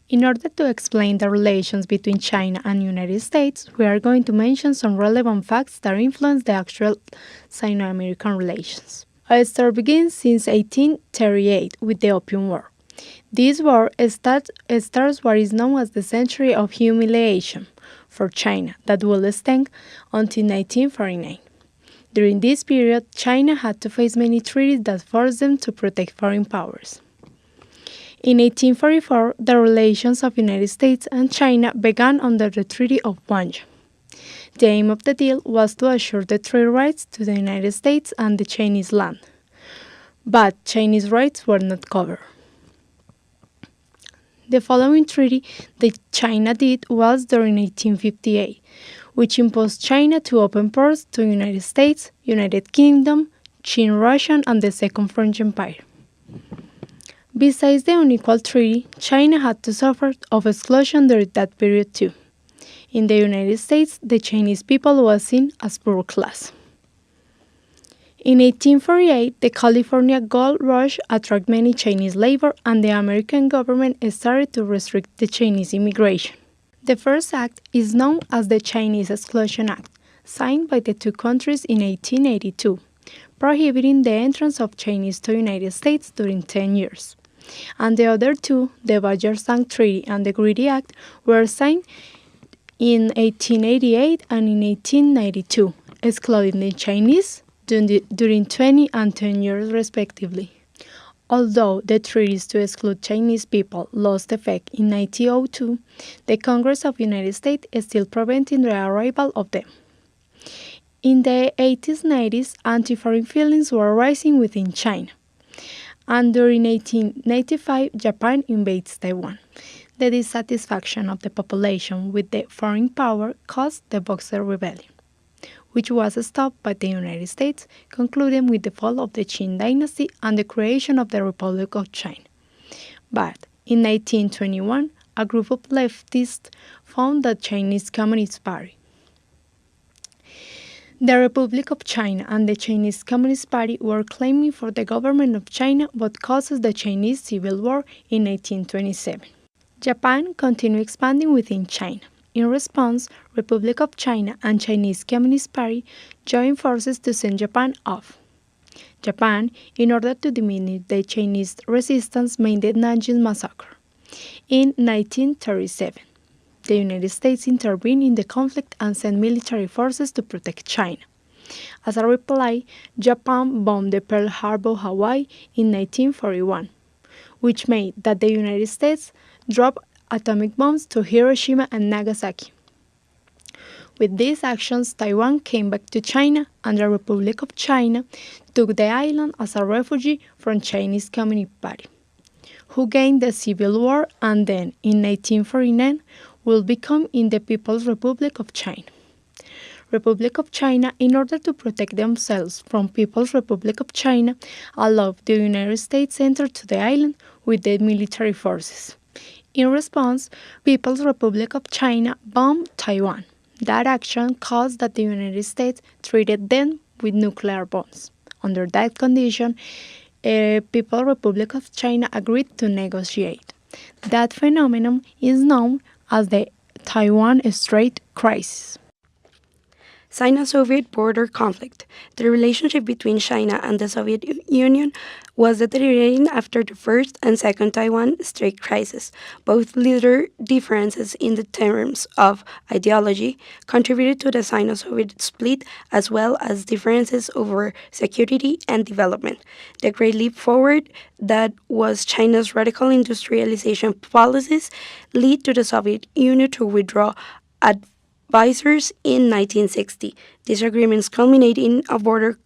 In order to explain the relations between China and the United States, we are going to mention some relevant facts that influence the actual Sino-American relations. Our story begins since 1838 with the Opium War. This war starts what is known as the Century of Humiliation for China that will extend until 1949. During this period, China had to face many treaties that forced them to protect foreign powers. In 1844, the relations of the United States and China began under the Treaty of Guangzhou. The aim of the deal was to assure the trade rights to the United States and the Chinese land, but Chinese rights were not covered. The following treaty that China did was during 1858, which imposed China to open ports to the United States, United Kingdom, Qing Russia, and the Second French Empire. Besides the unequal treaty, China had to suffer of exclusion during that period too. In the United States, the Chinese people was seen as poor class. In 1848, the California gold rush attracted many Chinese labor, and the American government started to restrict the Chinese immigration. The first act is known as the Chinese Exclusion Act, signed by the two countries in 1882, prohibiting the entrance of Chinese to the United States during 10 years. And the other two, the Bayer-Sang Treaty and the Greedy Act, were signed in 1888 and in 1892, excluding the Chinese during 20 and 10 years respectively. Although the treaties to exclude Chinese people lost effect in 1902, the Congress of the United States is still preventing the arrival of them. In the 80s and 90s, anti-foreign feelings were rising within China, and during 1895, Japan invades Taiwan. The dissatisfaction of the population with the foreign power caused the Boxer Rebellion, which was stopped by the United States, concluding with the fall of the Qing dynasty and the creation of the Republic of China. But in 1921, a group of leftists founded the Chinese Communist Party. The Republic of China and the Chinese Communist Party were claiming for the government of China, but causes the Chinese Civil War in 1827. Japan continued expanding within China. In response, Republic of China and Chinese Communist Party joined forces to send Japan off. Japan, in order to diminish the Chinese resistance, made the Nanjing Massacre. In 1937, the United States intervened in the conflict and sent military forces to protect China. As a reply, Japan bombed the Pearl Harbor, Hawaii in 1941, which made that the United States drop atomic bombs to Hiroshima and Nagasaki. With these actions, Taiwan came back to China, and the Republic of China took the island as a refugee from Chinese Communist Party, who gained the Civil War and then, in 1949, will become in the People's Republic of China. Republic of China, in order to protect themselves from People's Republic of China, allowed the United States enter to the island with their military forces. In response, People's Republic of China bombed Taiwan. That action caused that the United States treated them with nuclear bombs. Under that condition, People's Republic of China agreed to negotiate. That phenomenon is known as the Taiwan Strait Crisis. Sino-Soviet border conflict. The relationship between China and the Soviet Union was deteriorating after the First and Second Taiwan Strait Crisis. Both leader differences in the terms of ideology contributed to the Sino-Soviet split, as well as differences over security and development. The great leap forward that was China's radical industrialization policies led to the Soviet Union to withdraw advisors in 1960. These agreements culminate in a border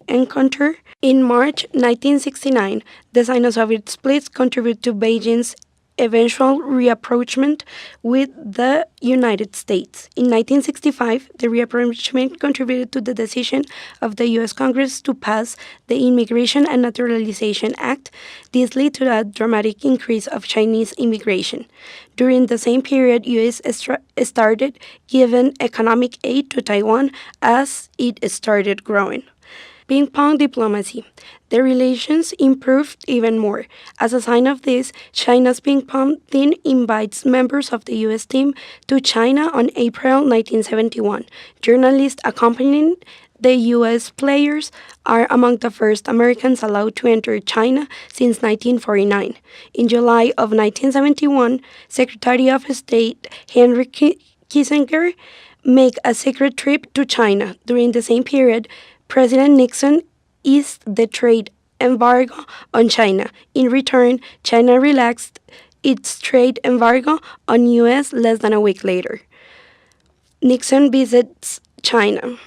encounter in March 1969. The Sino-Soviet splits contribute to Beijing's eventual rapprochement with the United States. In 1965, the rapprochement contributed to the decision of the U.S. Congress to pass the Immigration and Naturalization Act. This led to a dramatic increase of Chinese immigration. During the same period, U.S. started giving economic aid to Taiwan as it started growing. Ping pong diplomacy. The relations improved even more. As a sign of this, China's ping pong team invites members of the U.S. team to China on April 1971. Journalists accompanying the U.S. players are among the first Americans allowed to enter China since 1949. In July of 1971, Secretary of State Henry Kissinger made a secret trip to China. During the same period, President Nixon eased the trade embargo on China. In return, China relaxed its trade embargo on U.S. less than a week later. Nixon visits China.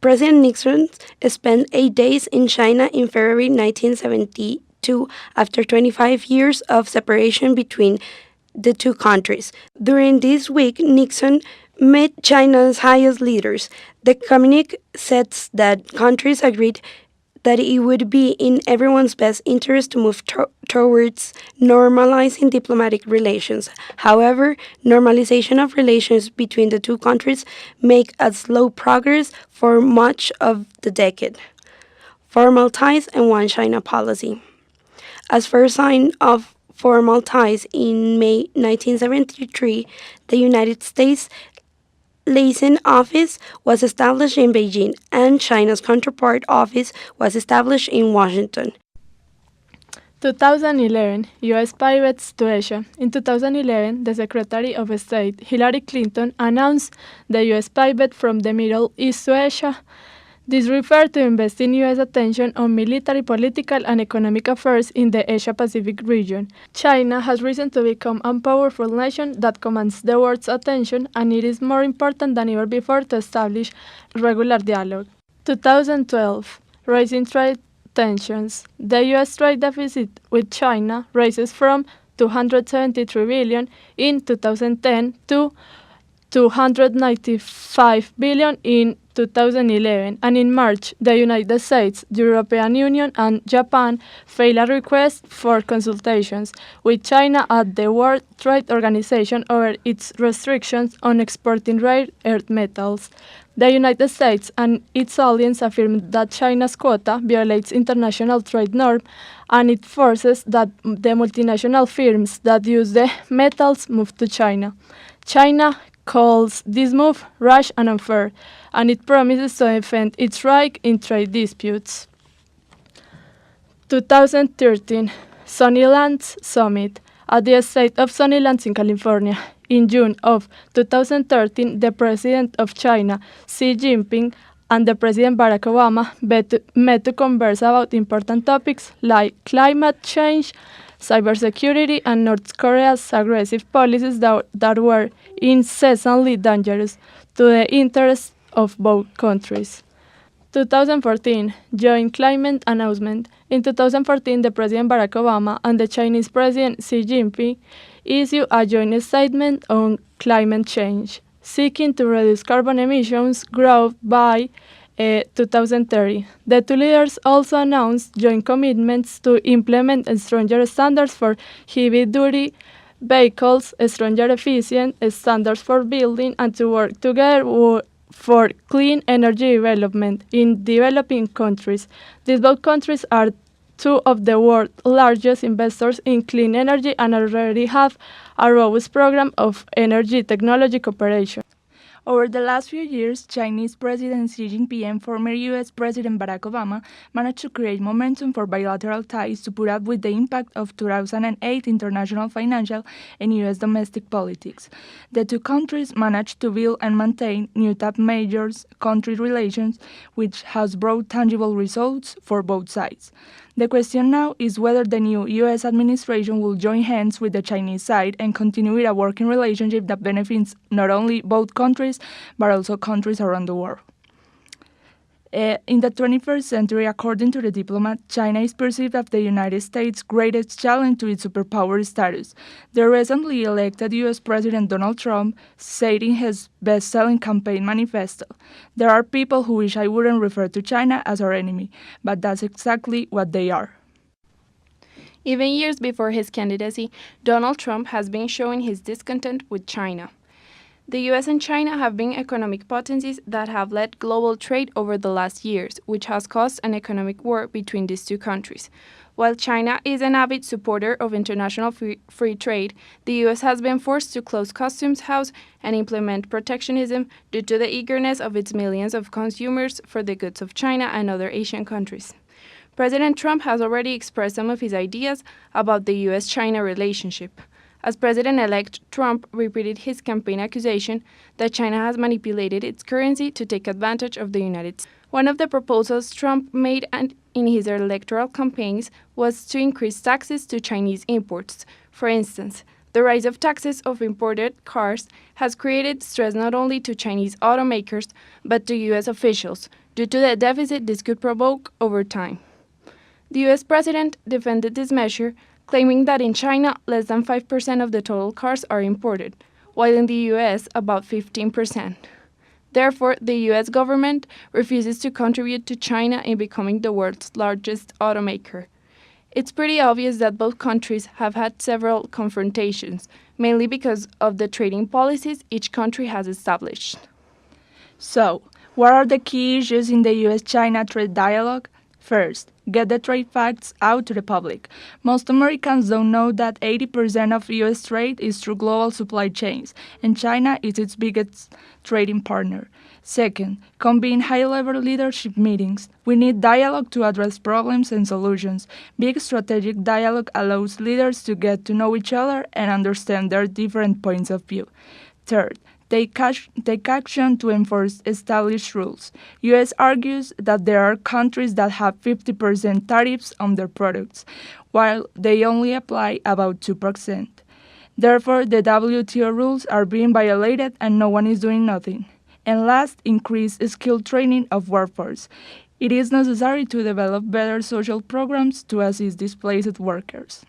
President Nixon spent 8 days in China in February 1972 after 25 years of separation between the two countries. During this week, Nixon met China's highest leaders. The communique says that countries agreed that it would be in everyone's best interest to move towards normalizing diplomatic relations. However, normalization of relations between the two countries make a slow progress for much of the decade. Formal ties and one China policy. As first sign of formal ties in May 1973, the United States liaison office was established in Beijing, and China's counterpart office was established in Washington. 2011 U.S. pivots to Asia. In 2011, the Secretary of State Hillary Clinton announced the U.S. pivot from the Middle East to Asia. This referred to investing U.S. attention on military, political, and economic affairs in the Asia-Pacific region. China has risen to become a powerful nation that commands the world's attention, and it is more important than ever before to establish regular dialogue. 2012 Rising trade tensions. The U.S. trade deficit with China rises from $273 billion in 2010 to $295 billion in 2011, and in March, the United States, the European Union, and Japan filed a request for consultations with China at the World Trade Organization over its restrictions on exporting rare earth metals. The United States and its allies affirmed that China's quota violates international trade norms, and it forces that the multinational firms that use the metals move to China. China calls this move rash and unfair, and it promises to defend its right in trade disputes. 2013 Sunnylands Summit at the state of Sunnylands in California. In June of 2013, the President of China, Xi Jinping, and the President Barack Obama met to converse about important topics like climate change, cybersecurity, and North Korea's aggressive policies that were incessantly dangerous to the interests of both countries. 2014 Joint Climate Announcement. In 2014, the President Barack Obama and the Chinese President Xi Jinping issued a joint statement on climate change, seeking to reduce carbon emissions growth by 2030. The two leaders also announced joint commitments to implement stronger standards for heavy-duty vehicles, stronger efficient standards for building, and to work together for clean energy development in developing countries. These both countries are two of the world's largest investors in clean energy and already have a robust program of energy technology cooperation. Over the last few years, Chinese President Xi Jinping and former U.S. President Barack Obama managed to create momentum for bilateral ties to put up with the impact of 2008 international financial and U.S. domestic politics. The two countries managed to build and maintain new top majors country relations, which has brought tangible results for both sides. The question now is whether the new U.S. administration will join hands with the Chinese side and continue with a working relationship that benefits not only both countries, but also countries around the world. In the 21st century, according to the diplomat, China is perceived as the United States' greatest challenge to its superpower status. The recently elected U.S. President Donald Trump said in his best-selling campaign manifesto, "There are people who wish I wouldn't refer to China as our enemy, but that's exactly what they are." Even years before his candidacy, Donald Trump has been showing his discontent with China. The US and China have been economic potencies that have led global trade over the last years, which has caused an economic war between these two countries. While China is an avid supporter of international free trade, the US has been forced to close customs house and implement protectionism due to the eagerness of its millions of consumers for the goods of China and other Asian countries. President Trump has already expressed some of his ideas about the US China relationship. As President elect, Trump repeated his campaign accusation that China has manipulated its currency to take advantage of the United States. One of the proposals Trump made in his electoral campaigns was to increase taxes to Chinese imports. For instance, the rise of taxes of imported cars has created stress not only to Chinese automakers but to U.S. officials due to the deficit this could provoke over time. The U.S. president defended this measure, claiming that in China less than 5% of the total cars are imported, while in the U.S. about 15%. Therefore, the U.S. government refuses to contribute to China in becoming the world's largest automaker. It's pretty obvious that both countries have had several confrontations, mainly because of the trading policies each country has established. So, what are the key issues in the US-China trade dialogue? First, get the trade facts out to the public. Most Americans don't know that 80% of US trade is through global supply chains, and China is its biggest trading partner. Second, convene high-level leadership meetings. We need dialogue to address problems and solutions. Big strategic dialogue allows leaders to get to know each other and understand their different points of view. Third, take action to enforce established rules. U.S. argues that there are countries that have 50% tariffs on their products, while they only apply about 2%. Therefore, the WTO rules are being violated and no one is doing nothing. And last, increase skill training of workforce. It is necessary to develop better social programs to assist displaced workers.